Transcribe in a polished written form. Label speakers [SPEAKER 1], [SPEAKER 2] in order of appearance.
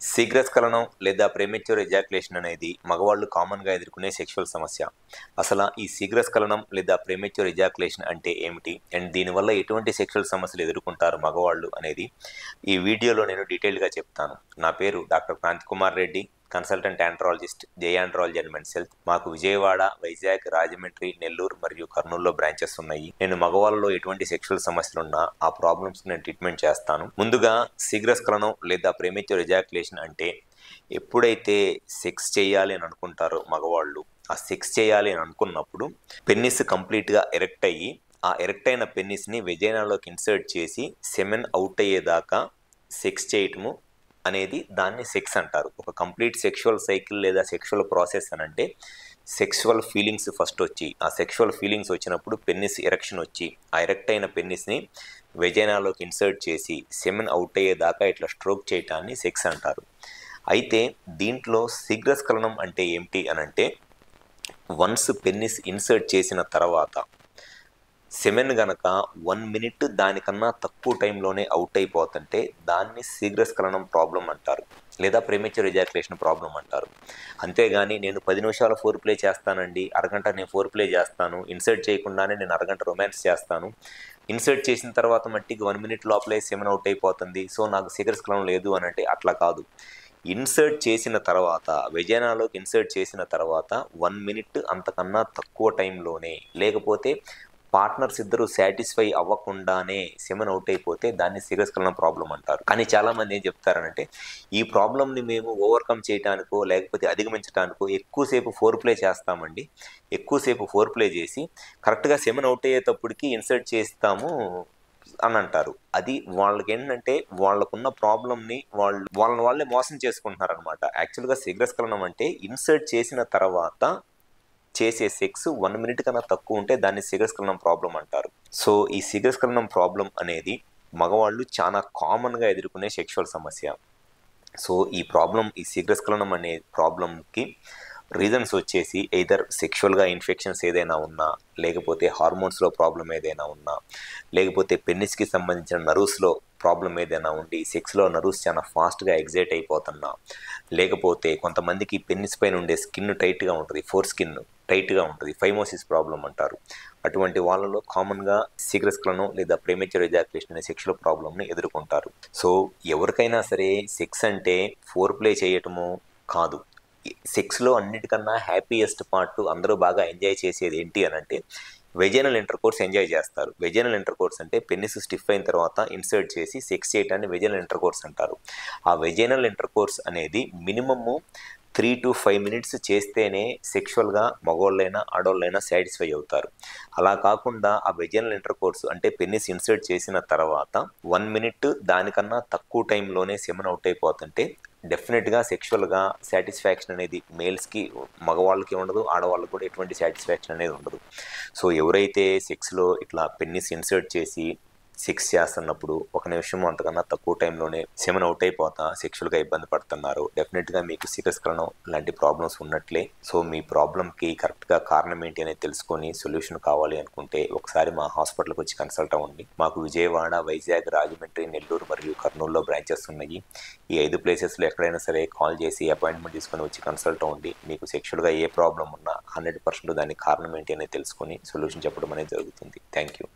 [SPEAKER 1] శీఘ్రస్ఖలనం లేదా premature ejaculation అనేది మగవాళ్ళు కామన్గా ఎదుర్కొనే సెక్షువల్ సమస్య. అసలు ఈ శీఘ్రస్ఖలనం లేదా ప్రీమెచ్యూర్ ఎజాక్యులేషన్ అంటే ఏమిటి అండ్ దీనివల్ల ఎటువంటి సెక్షువల్ సమస్యలు ఎదుర్కొంటారు మగవాళ్ళు అనేది ఈ వీడియోలో నేను డీటెయిల్గా చెప్తాను. నా పేరు doctor Kranthi Kumar Reddy, consultant andrologist, జయాండ్రాలజీ అండ్ మెన్స్ హెల్త్. మాకు విజయవాడ, వైజాగ్, రాజమండ్రి, నెల్లూరు మరియు కర్నూలులో బ్రాంచెస్ ఉన్నాయి. నేను మగవాళ్ళలో ఎటువంటి సెక్షువల్ సమస్యలు ఉన్నా ఆ ప్రాబ్లమ్స్ నేను ట్రీట్మెంట్ చేస్తాను. ముందుగా శీఘ్రస్ఖలనం లేదా ప్రీమెచ్యూర్ ఎజాక్యులేషన్ అంటే ఎప్పుడైతే సెక్స్ చేయాలి అని అనుకుంటారో మగవాళ్ళు, ఆ సెక్స్ చేయాలి అని అనుకున్నప్పుడు పెన్నిస్ కంప్లీట్గా ఎరెక్ట్ అయ్యి ఆ ఎరెక్ట్ అయిన పెన్నిస్ని వెజైనాలోకి ఇన్సర్ట్ చేసి సెమెన్ అవుట్ అయ్యేదాకా సెక్స్ చేయటము అనేది దాన్ని సెక్స్ అంటారు. ఒక కంప్లీట్ సెక్షువల్ సైకిల్ లేదా సెక్షువల్ ప్రాసెస్ అని అంటే సెక్షువల్ ఫీలింగ్స్ ఫస్ట్ వచ్చి ఆ సెక్షువల్ ఫీలింగ్స్ వచ్చినప్పుడు పెన్నిస్ ఎరెక్షన్ వచ్చి ఆ ఎరెక్ట్ అయిన పెన్నిస్ని వెజైనాలోకి ఇన్సర్ట్ చేసి సెమెన్ అవుట్ అయ్యేదాకా ఇట్లా స్ట్రోక్ చేయటాన్ని సెక్స్ అంటారు. అయితే దీంట్లో శీఘ్రస్ఖలనం అంటే ఏమిటి అని అంటే వన్స్ పెన్నిస్ ఇన్సర్ట్ చేసిన తర్వాత సెమెన్ గనక 1 మినిట్ దానికన్నా తక్కువ టైంలోనే అవుట్ అయిపోతుంటే దాన్ని శీఘ్రస్ఖలనం ప్రాబ్లం అంటారు, లేదా ప్రీమెచ్యూర్ ఎజాక్యులేషన్ ప్రాబ్లం అంటారు. అంతేగాని నేను 10 నిమిషాలు ఫోర్ ప్లే చేస్తానండి, అరగంట నేను ఫోర్ ప్లే చేస్తాను, ఇన్సర్ట్ చేయకుండానే నేను అరగంట రొమాన్స్ చేస్తాను, ఇన్సర్ట్ చేసిన తర్వాత మట్టికి 1 మినిట్ లోపలే సెమెన్ అవుట్ అయిపోతుంది, సో నాకు శీఘ్రస్ఖలనం లేదు అని అంటే అట్లా కాదు. ఇన్సర్ట్ చేసిన తర్వాత వెజైనాలోకి ఇన్సర్ట్ చేసిన తర్వాత 1 మినిట్ అంతకన్నా తక్కువ టైంలోనే లేకపోతే పార్ట్నర్స్ ఇద్దరు సాటిస్ఫై అవ్వకుండానే సెమెన్ అవుట్ అయిపోతే దాన్ని శీఘ్రస్ఖలనం ప్రాబ్లం అంటారు. కానీ చాలామంది ఏం చెప్తారనంటే ఈ ప్రాబ్లమ్ని మేము ఓవర్కమ్ చేయడానికో లేకపోతే అధిగమించడానికో ఎక్కువసేపు ఫోర్ ప్లే చేస్తామండి, ఎక్కువసేపు ఫోర్ ప్లే చేసి కరెక్ట్గా సెమెన్ అవుట్ అయ్యేటప్పటికి ఇన్సర్ట్ చేస్తాము అని అంటారు. అది వాళ్ళకి ఏంటంటే వాళ్ళకున్న ప్రాబ్లమ్ని వాళ్ళే మోసం చేసుకుంటున్నారనమాట. యాక్చువల్గా శీఘ్రస్ఖలనం అంటే ఇన్సర్ట్ చేసిన తర్వాత చేసే సెక్స్ 1 మినిట్ కన్నా తక్కువ ఉంటే దాన్ని శీఘ్రస్ఖలనం ప్రాబ్లం అంటారు. సో ఈ శీఘ్రస్ఖలనం ప్రాబ్లం అనేది మగవాళ్ళు చాలా కామన్గా ఎదుర్కొనే సెక్షువల్ సమస్య. సో ఈ శీఘ్రస్ఖలనం అనే ప్రాబ్లంకి రీజన్స్ వచ్చేసి ఎయిదర్ సెక్షువల్గా ఇన్ఫెక్షన్స్ ఏదైనా ఉన్నా, లేకపోతే హార్మోన్స్లో ప్రాబ్లం ఏదైనా ఉన్నా, లేకపోతే పెన్నిస్కి సంబంధించిన నర్వ్స్లో ప్రాబ్లం ఏదైనా ఉండి సెక్స్లో నర్వ్స్ చాలా ఫాస్ట్గా ఎగ్జైట్ అయిపోతున్నా, లేకపోతే కొంతమందికి పెన్నిస్ పైన ఉండే స్కిన్ టైట్గా ఉంటుంది, ఫోర్ స్కిన్ టైట్గా ఉంటుంది, ఫైమోసిస్ ప్రాబ్లం అంటారు. అటువంటి వాళ్ళలో కామన్గా శీఘ్రస్ఖలనం లేదా ప్రీమెచ్యూర్ ఎజాక్యులేషన్ అనే సెక్షువల్ ప్రాబ్లమ్ని ఎదుర్కొంటారు. సో ఎవరికైనా సరే సెక్స్ అంటే ఫోర్ ప్లే చేయటము కాదు. సెక్స్లో అన్నిటికన్నా హ్యాపీయెస్ట్ పార్ట్ అందరూ బాగా ఎంజాయ్ చేసేది ఏంటి అని అంటే వెజైనల్ ఇంటర్కోర్స్ ఎంజాయ్ చేస్తారు. వెజైనల్ ఇంటర్కోర్స్ అంటే పెన్నిస్ స్టిఫ్ అయిన తర్వాత ఇన్సర్ట్ చేసి సెక్స్ చేయటాన్ని వెజైనల్ ఇంటర్కోర్స్ అంటారు. ఆ వెజైనల్ ఇంటర్కోర్స్ అనేది మినిమము 3 to 5 మినిట్స్ చేస్తేనే సెక్షువల్గా మగవాళ్ళైనా ఆడవాళ్ళైనా సాటిస్ఫై అవుతారు. అలా కాకుండా ఆ వెజైనల్ ఇంటర్కోర్స్ అంటే పెన్నిస్ ఇన్సర్ట్ చేసిన తర్వాత 1 మినిట్ దానికన్నా తక్కువ టైంలోనే సెమెన్ అవుట్ అయిపోతుంటే డెఫినెట్గా సెక్షువల్గా సాటిస్ఫాక్షన్ అనేది మేల్స్కి మగవాళ్ళకి ఉండదు, ఆడవాళ్ళకి కూడా ఎటువంటి సాటిస్ఫాక్షన్ అనేది ఉండదు. సో ఎవరైతే సెక్స్లో ఇట్లా పెన్నిస్ ఇన్సర్ట్ చేసి సెక్స్ చేస్తున్నప్పుడు 1 నిమిషం అంతకన్నా తక్కువ టైంలోనే సెమెన్ అవుట్ అయిపోతా సెక్షువల్గా ఇబ్బంది పడుతున్నారు, డెఫినెట్గా మీకు శీఘ్రస్ఖలనం లాంటి ప్రాబ్లమ్స్ ఉన్నట్లే. సో మీ ప్రాబ్లంకి కరెక్ట్గా కారణం ఏంటి అనేది తెలుసుకొని సొల్యూషన్ కావాలి అనుకుంటే ఒకసారి మా హాస్పిటల్కి వచ్చి కన్సల్ట్ అవ్వండి. మాకు విజయవాడ, వైజాగ్, రాజమండ్రి, నెల్లూరు మరియు కర్నూలులో బ్రాంచెస్ ఉన్నాయి. ఈ 5 ప్లేసెస్లో ఎక్కడైనా సరే కాల్ చేసి అపాయింట్మెంట్ తీసుకొని వచ్చి కన్సల్ట్ అవ్వండి. మీకు సెక్షువల్గా ఏ ప్రాబ్లం ఉన్నా 100% దానికి కారణం ఏంటి అనేది తెలుసుకొని సొల్యూషన్ చెప్పడం అనేది జరుగుతుంది. Thank you.